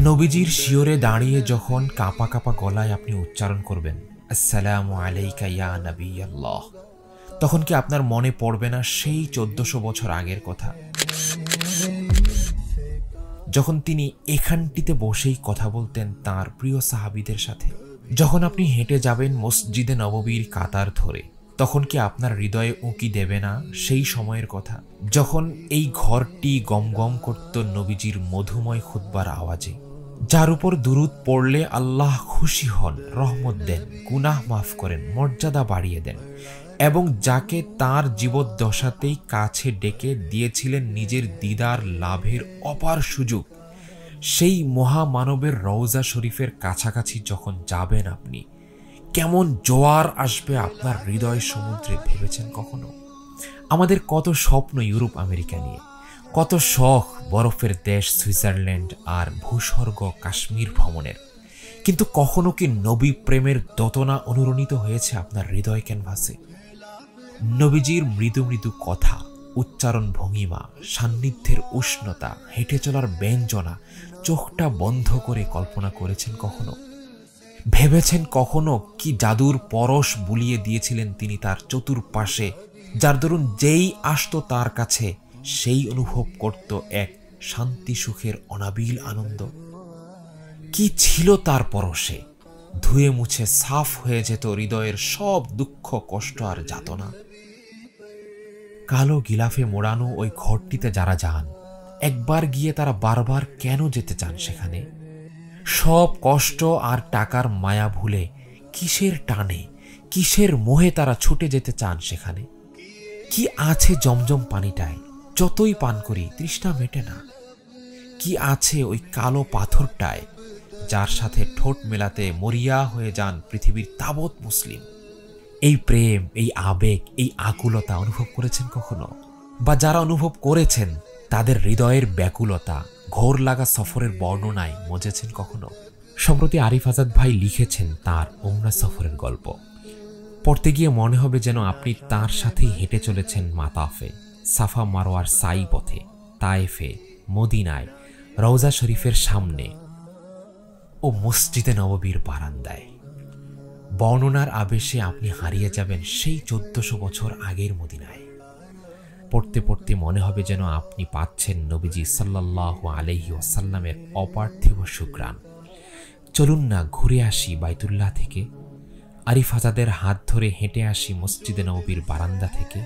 নবীজির শিয়রে দাঁড়িয়ে যখন কাঁপা কাঁপা গলায় আপনি উচ্চারণ করবেন আসসালামু আলাইকা ইয়া নবী আল্লাহ, তখন কি আপনার মনে পড়বে না সেই 1400 বছর আগের কথা, যখন তিনি এখানটিতে বসেই কথা বলতেন তার প্রিয় সাহাবীদের সাথে? যখন আপনি হেঁটে যাবেন মসজিদে নববীর কাতার ধরে, তখন কি আপনার হৃদয়ে উঁকি দেবে না সেই সময়ের কথা, যখন এই ঘরটি গম গম করত নবীজির মধুময় খুতবার আওয়াজে, যার উপর দুরূদ পড়লে আল্লাহ খুশি হন, রহমত দেন, গুনাহ মাফ করেন, মর্যাদা বাড়িয়ে দেন, এবং যাকে তার জীবদ্দশাতেই কাছে ডেকে দিয়েছিলেন নিজের দিদার লাভের অপার সুযোগ, সেই মহামানবের রওজা শরীফের কাছাকাছি যখন যাবেন আপনি, কেমন জোয়ার আসবে আপনার হৃদয় সমুদ্রে ভেবেছেন কখনো? আমাদের কত স্বপ্ন ইউরোপ আমেরিকা নিয়ে, কত শখ বরফের দেশ সুইজারল্যান্ড আর ভূস্বর্গ কাশ্মীর ভ্রমণের, কিন্তু কখনো কি নবী প্রেমের দোতনা অনুরণিত হয়েছে আপনার হৃদয় ক্যানভাসে? নবীজির মৃদু মৃদু কথা, উচ্চারণ ভঙ্গিমা, সান্নিধ্যের উষ্ণতা, হেঁটে চলার ব্যঞ্জনা চোখটা বন্ধ করে কল্পনা করেছেন কখনো? ভেবেছেন কখনো কি জাদুর পরশ বুলিয়ে দিয়েছিলেন তিনি তার চতুর্পাশে, যার দরুন যেই আসতো তার কাছে সেই অনুভব করত এক শান্তি সুখের অনাবিল আনন্দ? কি ছিল তার পরশে? ধুয়ে মুছে সাফ হয়ে যেত হৃদয়ের সব দুঃখ কষ্ট আর যাতনা। কালো গিলাফে মোড়ানো ওই ঘরটিতে যারা যান, একবার গিয়ে তারা বারবার কেন যেতে চান সেখানে? সব কষ্ট আর টাকার মায়া ভুলে কিসের টানে, কিসের মোহে তারা ছুটে যেতে চান সেখানে? কি আছে জমজম পানিটায়, যতই পান করি তৃষ্ণা মেটে না? কি আছে ওই কালো পাথরটায়, যার সাথে ঠোঁট মেলাতে মরিয়া হয়ে যান পৃথিবীর তাবৎ মুসলিম? এই প্রেম, এই আবেগ, এই আকুলতা অনুভব করেছেন কখনো? বা যারা অনুভব করেছেন তাদের হৃদয়ের ব্যাকুলতা ঘোর লাগা সফরের বর্ণনায় মজেছেন কখনো? সম্প্রতি আরিফ আজাদ ভাই লিখেছেন তার ওমরা সফরের গল্প। পড়তে গিয়ে মনে হবে যেন আপনি তার সাথেই হেঁটে চলেছেন মাতাফে, সাফা মারোয়ার সাই পথে, তায়েফে, মদিনায়, রওজা শরীফের সামনে ও মসজিদে নববীর বারান্দায়। বর্ণনার আবেশে আপনি হারিয়ে যাবেন সেই 1400 বছর আগের মদিনায়। পড়তে পড়তে মনে হবে যেন আপনি পাচ্ছেন নবীজি সাল্লাল্লাহু আলাইহি ওয়াসাল্লামের অপার্থিব সুঘ্রাণ। চলুন না ঘুরে আসি বাইতুল্লাহ থেকে, আরিফ আজাদের হাত ধরে হেঁটে আসি মসজিদে নববীর বারান্দা থেকে।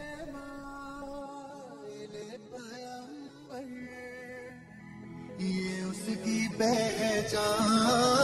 ये उसकी पहचान